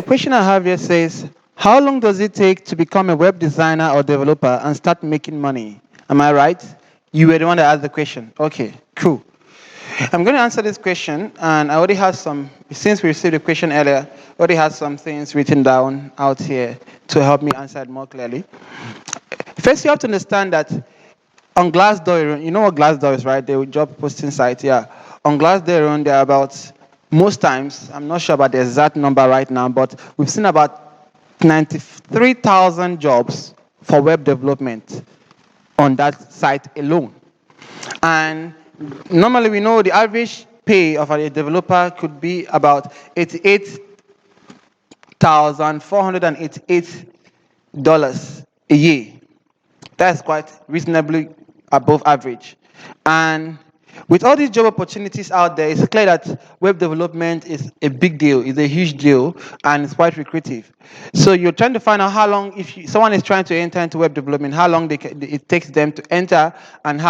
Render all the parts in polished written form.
question I have here says, how long does it take to become a web designer or developer and start making money? Am I right? You were the one that asked the question. Okay, cool. I'm going to answer this question, and I already have some, since we received the question earlier, I already have some things written down out here to help me answer it more clearly. First, you have to understand that on Glassdoor, you know what Glassdoor is, right? The job posting site, yeah. On Glassdoor, there are about, most times, I'm not sure about the exact number right now, but we've seen about 93,000 jobs for web development on that site alone. And normally we know the average pay of a developer could be about $88,488 a year. That's quite reasonably above average. And with all these job opportunities out there, it's clear that web development is a big deal, it's a huge deal, and it's quite lucrative. So you're trying to find out how long, if someone is trying to enter into web development, how long it takes them to enter, and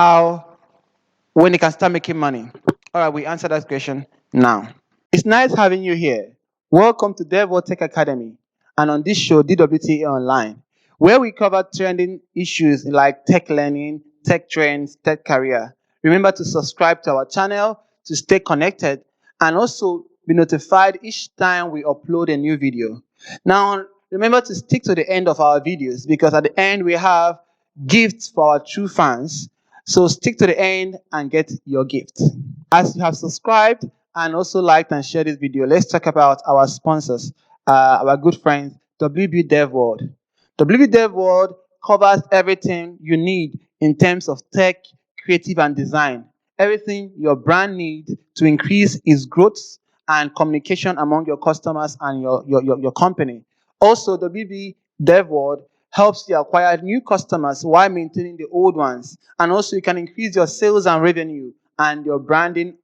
when they can start making money. All right, we answer that question now. It's nice having you here. Welcome to DevWorld Tech Academy, and on this show, DWTA Online, where we cover trending issues like tech learning, tech trends, tech career. Remember to subscribe to our channel to stay connected and also be notified each time we upload a new video. Now, remember to stick to the end of our videos because at the end we have gifts for our true fans. So stick to the end and get your gift. As you have subscribed and also liked and shared this video, let's talk about our sponsors, our good friends, WB DevWorld. WB DevWorld covers everything you need in terms of tech, creative, and design. Everything your brand needs to increase its growth and communication among your customers and your company. Also, WB DevWorld helps you acquire new customers while maintaining the old ones. And also, you can increase your sales and revenue and your branding,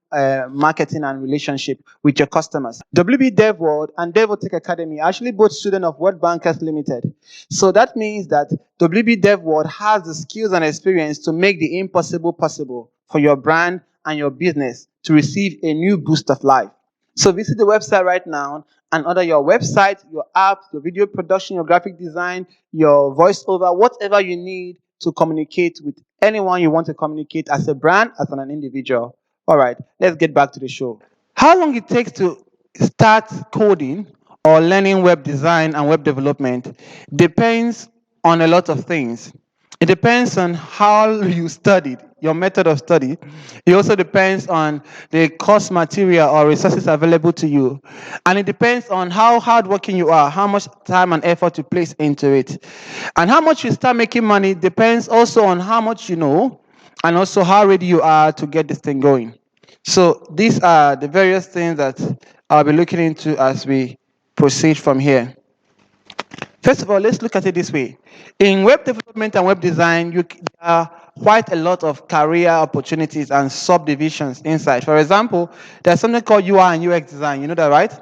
marketing, and relationship with your customers. WB DevWorld and DevWorld Tech Academy are actually both students of World Bankers Limited. So that means that WB DevWorld has the skills and experience to make the impossible possible for your brand and your business to receive a new boost of life. So visit the website right now and order your website, your apps, your video production, your graphic design, your voiceover, whatever you need to communicate with anyone you want to communicate as a brand, as an individual. All right, let's get back to the show. How long it takes to start coding or learning web design and web development depends on a lot of things. It depends on how you studied, your method of study. It also depends on the course material or resources available to you. And it depends on how hardworking you are, how much time and effort you place into it. And how much you start making money depends also on how much you know and also how ready you are to get this thing going. So these are the various things that I'll be looking into as we proceed from here. First of all, let's look at it this way. In web development and web design, there are quite a lot of career opportunities and subdivisions inside. For example, there's something called UI and UX design. You know that, right?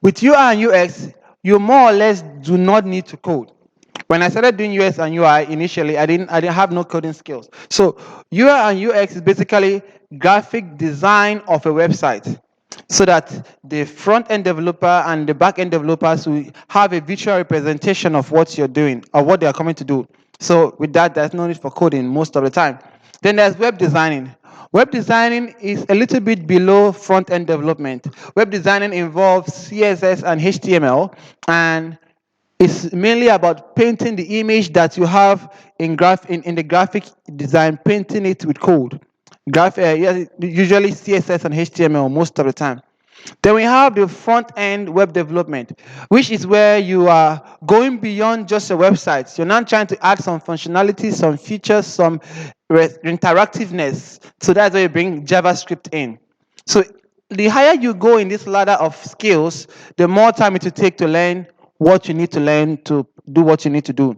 With UI and UX, you more or less do not need to code. When I started doing UX and UI initially, I didn't have no coding skills. So UI and UX is basically graphic design of a website, so that the front-end developer and the back-end developers will have a visual representation of what you're doing or what they are coming to do. So with that, there's no need for coding most of the time. Then there's web designing. Web designing is a little bit below front-end development. Web designing involves CSS and HTML, and it's mainly about painting the image that you have in the graphic design, painting it with code. Usually CSS and HTML most of the time. Then we have the front-end web development, which is where you are going beyond just a website. You're now trying to add some functionality, some features, some interactiveness. So that's where you bring JavaScript in. So the higher you go in this ladder of skills, the more time it will take to learn what you need to learn to do what you need to do.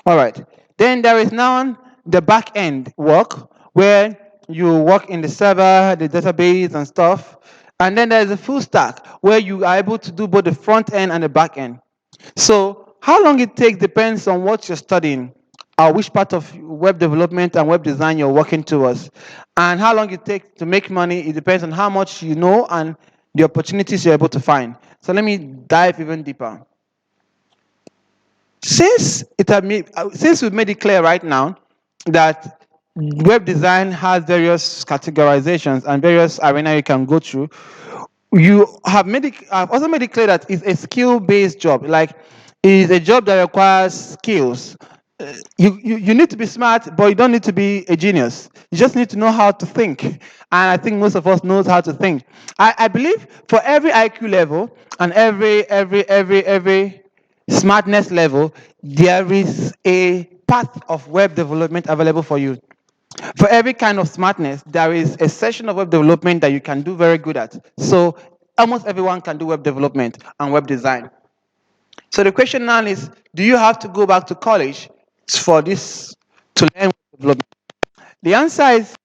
All right. Then there is now the back-end work, where you work in the server, the database, and stuff. And then there's a full stack, where you are able to do both the front end and the back end. So how long it takes depends on what you're studying, or which part of web development and web design you're working towards. And how long it takes to make money, it depends on how much you know and the opportunities you're able to find. So let me dive even deeper. Since we've made it clear right now that web design has various categorizations and various arena you can go through, I've also made it clear that it's a skill-based job. Like, it's a job that requires skills. You need to be smart, but you don't need to be a genius. You just need to know how to think. And I think most of us knows how to think. I believe for every IQ level and every smartness level, there is a path of web development available for you. For every kind of smartness, there is a section of web development that you can do very good at. So almost everyone can do web development and web design. So the question now is, do you have to go back to college for this to learn web development? The answer is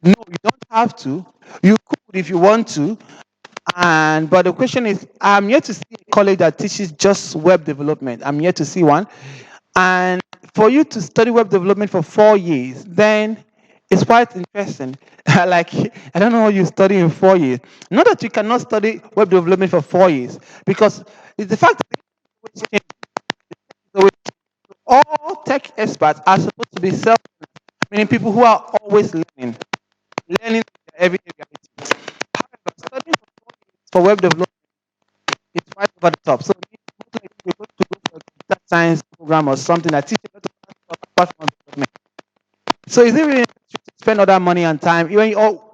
no, you don't have to. You could if you want to. And but the question is, I'm yet to see a college that teaches just web development. I'm yet to see one. And for you to study web development for 4 years, then it's quite interesting. Like, I don't know what you study in 4 years. Not that you cannot study web development for 4 years, because it's the fact that all tech experts are supposed to be self, meaning people who are always learning everything. However, studying for web development is quite over the top. So you're going to go for a computer science program or something that teaches a lot of stuff apart from development. So is it really necessary to spend all that money and time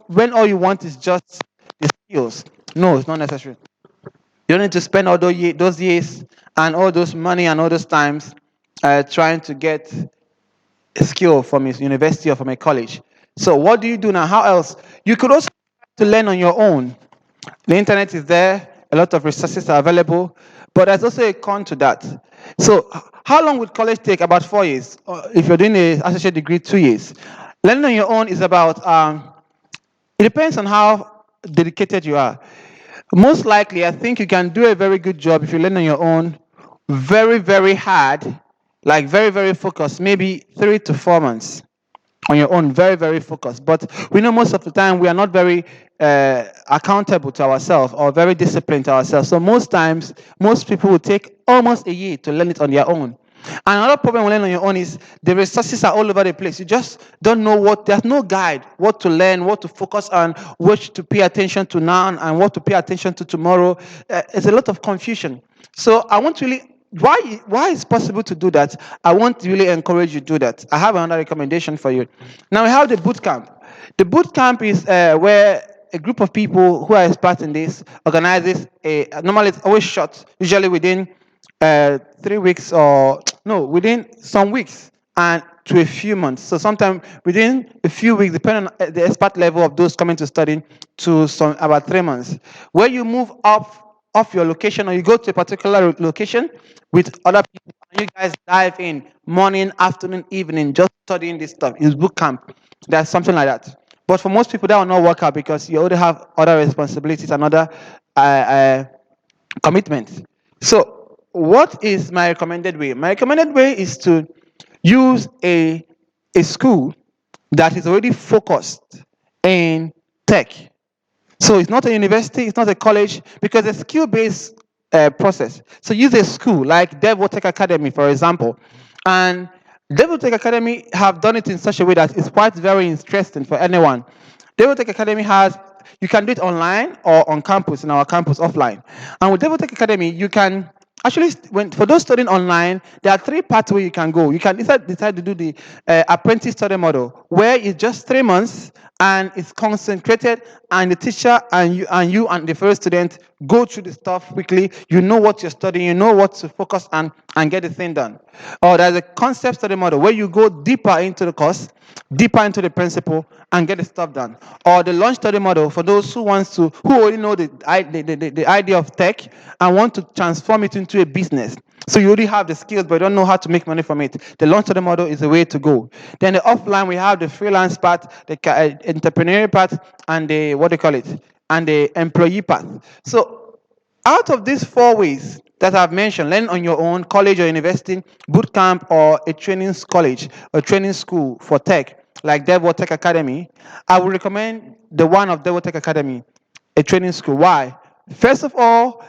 when all you want is just the skills? No, it's not necessary. You don't need to spend all those years and all those money and all those times trying to get a skill from a university or from a college. So what do you do now? How else? You could also to learn on your own. The internet is there, a lot of resources are available, but there's also a con to that. So how long would college take? About 4 years. If you're doing an associate degree, 2 years. Learning on your own is about, it depends on how dedicated you are. Most likely, I think you can do a very good job if you learn on your own, very, very hard, like very, very focused, maybe 3 to 4 months on your own, very, very focused. But we know most of the time we are not very accountable to ourselves or very disciplined to ourselves. So most times, most people will take almost a year to learn it on their own. Another problem with learning on your own is the resources are all over the place. You just don't know there's no guide, what to learn, what to focus on, what to pay attention to now, and what to pay attention to tomorrow. It's a lot of confusion. So I want to really why it's possible to do that. I want to really encourage you to do that. I have another recommendation for you. Now we have the boot camp. The boot camp is where a group of people who are experts in this organizes normally it's always short, usually within 3 weeks or no, within some weeks and to a few months. So sometimes within a few weeks, depending on the expert level of those coming to study, to some about 3 months, where you move up off your location or you go to a particular location with other people and you guys dive in morning, afternoon, evening, just studying this stuff. It's boot camp. There's something like that. But for most people, that will not work out because you already have other responsibilities and other commitments. So, what is my recommended way? My recommended way is to use a school that is already focused in tech. So it's not a university, it's not a college, because it's a skill-based process. So use a school like DevWorld Tech Academy, for example. And DevWorld Tech Academy have done it in such a way that it's quite very interesting for anyone. DevWorld Tech Academy you can do it online or on campus, in our campus offline. And with DevWorld Tech Academy, you can actually, for those studying online, there are 3 pathways you can go. You can decide to do the Apprentice Study Model, where it's just 3 months and it's concentrated, and the teacher and you and the first student go through the stuff quickly. You know what you're studying, you know what to focus on, and get the thing done. Or there's a concept study model where you go deeper into the course, deeper into the principle, and get the stuff done. Or the launch study model for those who already know the idea of tech and want to transform it into a business. So you already have the skills, but don't know how to make money from it. The launch study model is the way to go. Then the offline, we have the freelance part, the entrepreneurial part, and the and the employee part. So out of these 4 ways that I've mentioned, learn on your own, college or university, boot camp, or a training college or training school for tech, like DevWorld Tech Academy, I would recommend the one of DevWorld Tech Academy, a training school. Why? First of all,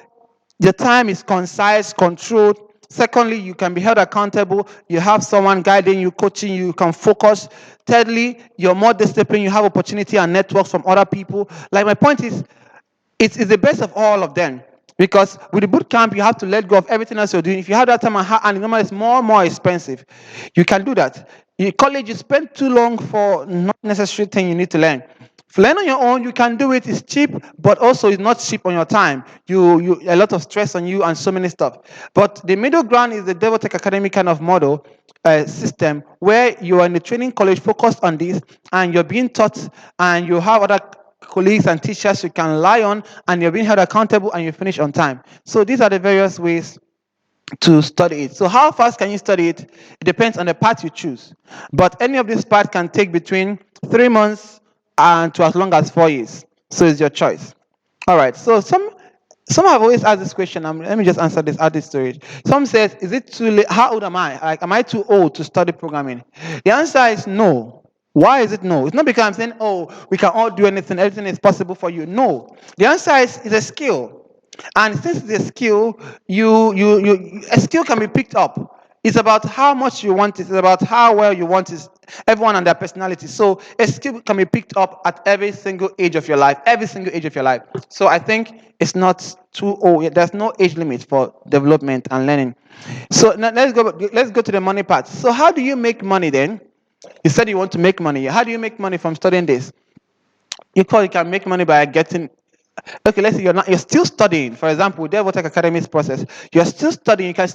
the time is concise, controlled, Secondly, you can be held accountable. You have someone guiding you, coaching you. You can focus. Thirdly, you're more disciplined. You have opportunity and networks from other people. Like my point is, it's the best of all of them. Because with the boot camp, you have to let go of everything else you're doing. If you have that time and normally it's more and more expensive, you can do that. In college, you spend too long for not necessary thing you need to learn. If you learn on your own, you can do it. It's cheap, but also it's not cheap on your time. You a lot of stress on you and so many stuff. But the middle ground is the DevWorld Tech Academy kind of model system where you are in the training college focused on this, and you're being taught, and you have other colleagues and teachers you can rely on, and you're being held accountable, and you finish on time. So these are the various ways to study it. So how fast can you study it? It depends on the path you choose. But any of these paths can take between 3 months and to as long as 4 years. So it's your choice. All right. So some have always asked this question. Let me just answer this, add this to it. Some says, is it too late? How old am I? Like, am I too old to study programming? The answer is no. Why is it no? It's not because I'm saying, oh, we can all do anything, everything is possible for you. No. The answer is a skill. And since it's a skill, a skill can be picked up. It's about how much you want it. It's about how well you want it. Everyone and their personality. So a skill can be picked up at every single age of your life. Every single age of your life. So I think it's not too old. There's no age limit for development and learning. So now let's go to the money part. So how do you make money then? You said you want to make money. How do you make money from studying this? You can make money by getting. Okay, let's say you're still studying. For example, DevWorld Tech Academy's process. You're still studying. You can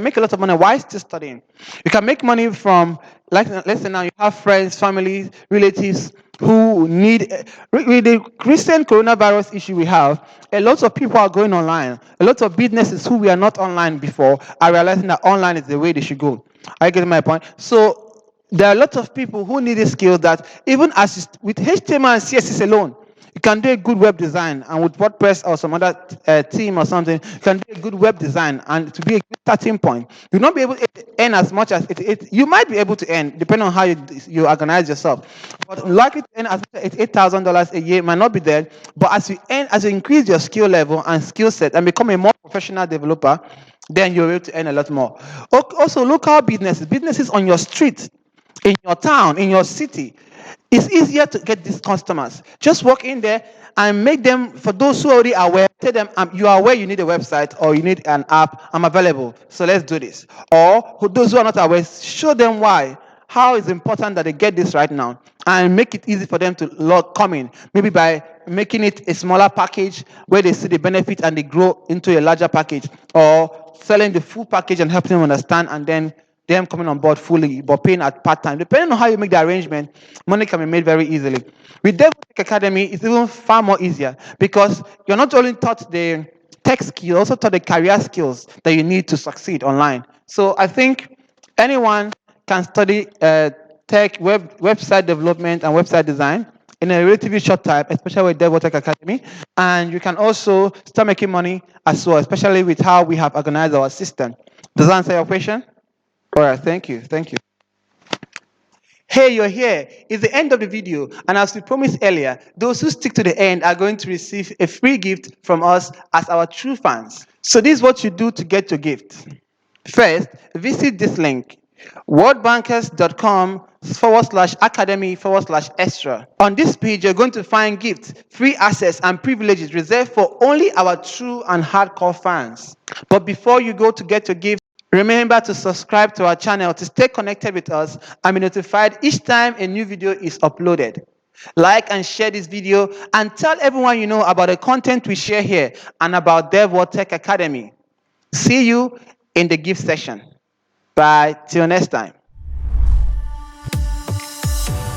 make a lot of money while still studying. You can make money from, like, let's say now you have friends, family, relatives who need. With the recent coronavirus issue we have, a lot of people are going online. A lot of businesses who were not online before are realizing that online is the way they should go. Are you getting my point? So there are a lot of people who need a skill that even with HTML and CSS alone, you can do a good web design, and with WordPress or some other team or something, you can do a good web design, and to be a good starting point. You'll not be able to earn as much as you might be able to earn, depending on how you organize yourself. But likely to earn as much as $8,000 a year might not be there. But as you increase your skill level and skill set and become a more professional developer, then you're able to earn a lot more. Also, local businesses on your street, in your town, in your city. It's easier to get these customers. Just walk in there and make them, for those who are already aware, tell them you are aware you need a website or you need an app, I'm available, so let's do this. Or those who are not aware, show them why, how it's important that they get this right now, and make it easy for them to come in. Maybe by making it a smaller package where they see the benefit and they grow into a larger package, or selling the full package and helping them understand, and then them coming on board fully, but paying at part-time. Depending on how you make the arrangement, money can be made very easily. With DevWorld Tech Academy, it's even far more easier because you're not only taught the tech skills, you're also taught the career skills that you need to succeed online. So I think anyone can study website development and website design in a relatively short time, especially with DevWorld Tech Academy. And you can also start making money as well, especially with how we have organized our system. Does that answer your question? All right, thank you. Hey, you're here. It's the end of the video, and as we promised earlier, those who stick to the end are going to receive a free gift from us as our true fans. So this is what you do to get your gift. First, visit this link, worldbankers.com/academy/extra. On this page, you're going to find gifts, free access, and privileges reserved for only our true and hardcore fans. But before you go to get your gift, remember to subscribe to our channel to stay connected with us and be notified each time a new video is uploaded. Like and share this video and tell everyone you know about the content we share here and about DevWorld Tech Academy. See you in the gift section. Bye. Till next time.